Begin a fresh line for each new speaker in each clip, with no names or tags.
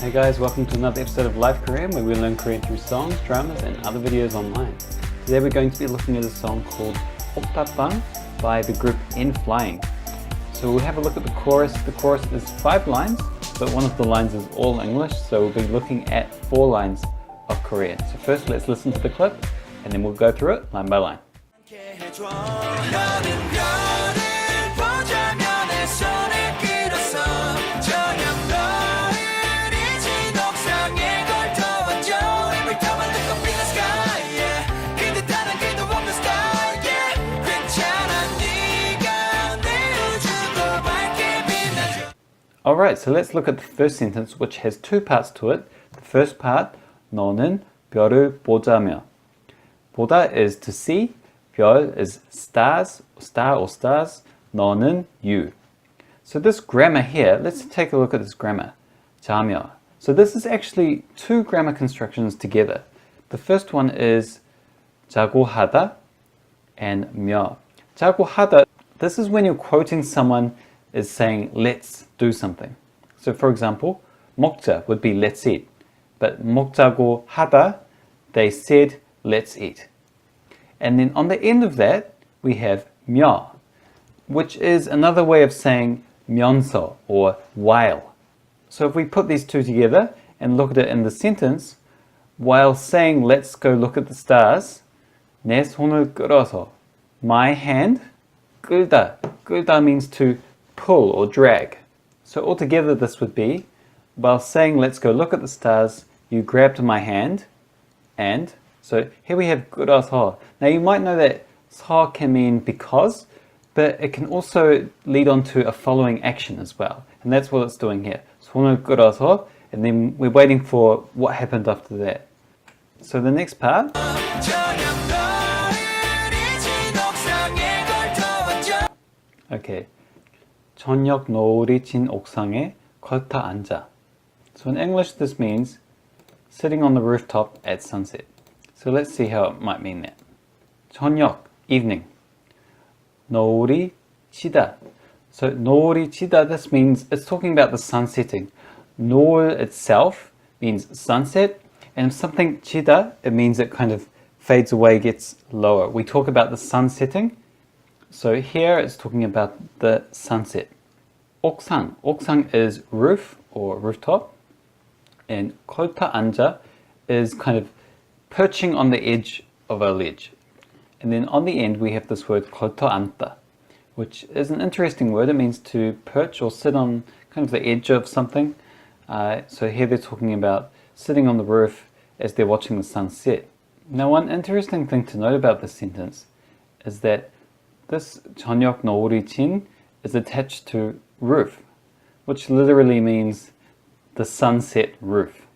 Hey guys, welcome to another episode of Live Korean where we learn Korean through songs, dramas and other videos online. Today we're going to be looking at a song called Rooftop by the group N.Flying. So we'll have a look at the chorus. The chorus is 5 lines, but one of the lines is all English, so we'll be looking at 4 lines of Korean. So first let's listen to the clip and then we'll go through it line by line. Alright, so let's look at the first sentence, which has 2 parts to it. The first part, 너는 별을 보자며. 보다 is to see, 별 is stars, star or stars, 너는 you. So this grammar here, let's take a look at this grammar. 자며. So this is actually 2 grammar constructions together. The first one is 자고 하다 and 며. 자고 하다, this is when you're quoting someone is saying let's do something. So for example, 먹자 would be let's eat, but 먹자고 하다, they said let's eat. And then on the end of that we have 며, which is another way of saying 면서 or while. So if we put these 2 together and look at it in the sentence, while saying let's go look at the stars, 내 손을 끌어서, my hand, 끌다. 끌다 means to pull or drag. So altogether this would be, while saying let's go look at the stars, you grabbed my hand, and so here we have 끌어서. Now you might know that 서 can mean because, but it can also lead on to a following action as well, and that's what it's doing here. 손을 끌어서, and then we're waiting for what happened after that. So the next part, okay. 저녁 노을이 진 옥상에 걸터 앉아. So in English this means sitting on the rooftop at sunset. So let's see how it might mean that. 저녁, evening. 노을이 지다. So 노을이 지다, this means it's talking about the sun setting. 노을 itself means sunset, and if something 지다, it means it kind of fades away, gets lower. We talk about the sun setting. So here it's talking about the sunset. 옥상. 옥상 is roof or rooftop. And 걸터 앉아 is kind of perching on the edge of a ledge. And then on the end we have this word 걸터 앉다, which is an interesting word. It means to perch or sit on kind of the edge of something. So here they're talking about sitting on the roof as they're watching the sun set. Now one interesting thing to note about this sentence is that this 저녁 노을이 진 is attached to roof, which literally means the sunset roof.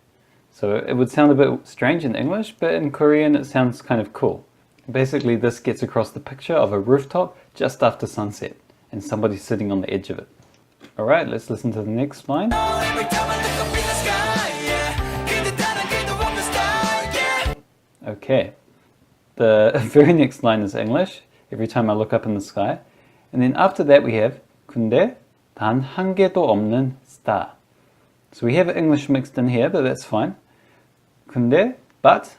So it would sound a bit strange in English, but in Korean it sounds kind of cool. Basically this gets across the picture of a rooftop just after sunset and somebody sitting on the edge of it. Alright, let's listen to the next line. Okay, the very next line is English. Every time I look up in the sky. And then after that we have 근데 단 한 개도 없는 star. So we have English mixed in here, but that's fine. 근데, but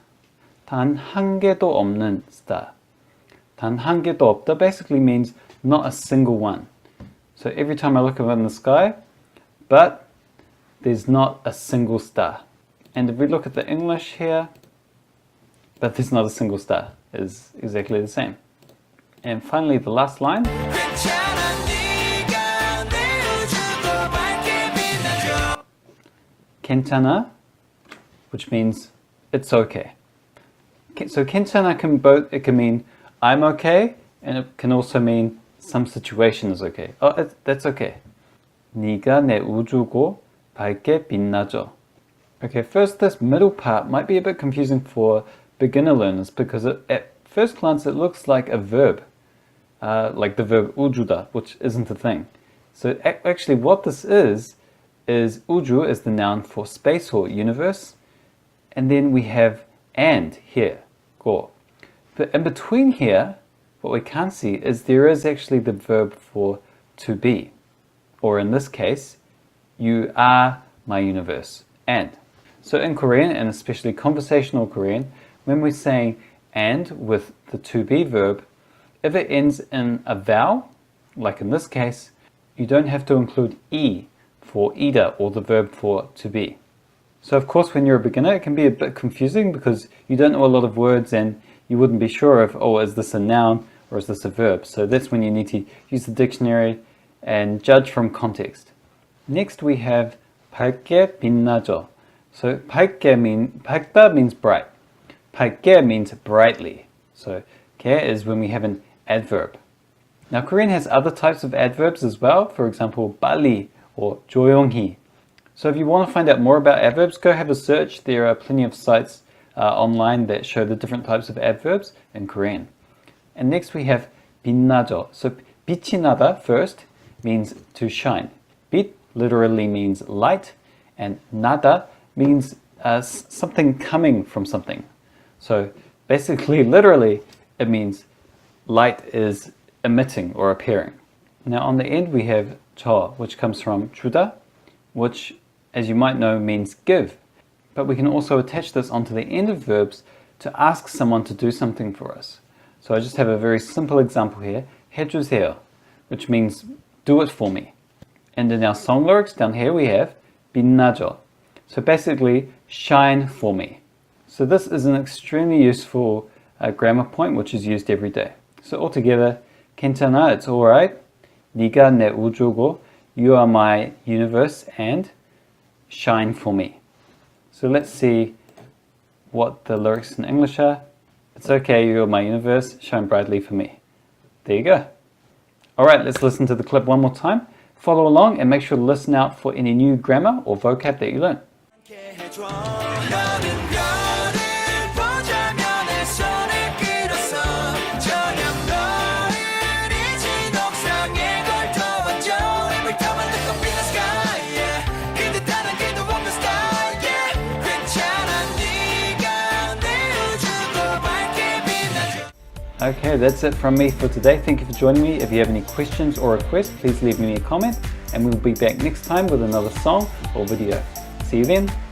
단 한 개도 없는 star. 단 한 개도 없다 basically means not a single one. So every time I look up in the sky, but there's not a single star. And if we look at the English here, but there's not a single star, is exactly the same. And finally, the last line. 괜찮아, which means it's okay. So 괜찮아 it can mean I'm okay, and it can also mean some situation is okay. Oh, that's okay. 네가 내 우주고 밝게 빛나줘. Okay, first this middle part might be a bit confusing for beginner learners because at first glance it looks like a verb. Like the verb 우주다, which isn't a thing. So actually what this is 우주 is the noun for space or universe, and then we have and here, go. But in between here, what we can't see is there is actually the verb for to be, or in this case, you are my universe. and. So in Korean, and especially conversational Korean, when we're saying and with the to be verb, if it ends in a vowel, like in this case, you don't have to include e for either or the verb for to be. So of course when you're a beginner it can be a bit confusing because you don't know a lot of words and you wouldn't be sure if, oh, is this a noun or is this a verb? So that's when you need to use the dictionary and judge from context. Next we have 밝게 빛나죠. So 밝게 밝다 means bright. 밝게 means brightly. So 게 is when we have an adverb. Now Korean has other types of adverbs as well, for example 빨리 or 조용히. So if you want to find out more about adverbs, go have a search. There are plenty of sites online that show the different types of adverbs in Korean. And next we have 빛나죠. So 빛이 나다 first means to shine. 빛 literally means light, and 나다 means something coming from something. So basically, literally, it means light is emitting or appearing. Now on the end we have 저, which comes from 주다, which, as you might know, means give. But we can also attach this onto the end of verbs to ask someone to do something for us. So I just have a very simple example here, 해주세요, which means do it for me. And in our song lyrics down here we have 빛나죠. So basically, shine for me. So this is an extremely useful grammar point which is used every day. So altogether, 괜찮아, it's alright. 네가 내 우주고, you are my universe, and shine for me. So let's see what the lyrics in English are. It's okay, you are my universe, shine brightly for me. There you go. Alright, let's listen to the clip one more time. Follow along and make sure to listen out for any new grammar or vocab that you learn. Okay, that's it from me for today. Thank you for joining me. If you have any questions or requests, please leave me a comment and we'll be back next time with another song or video. See you then.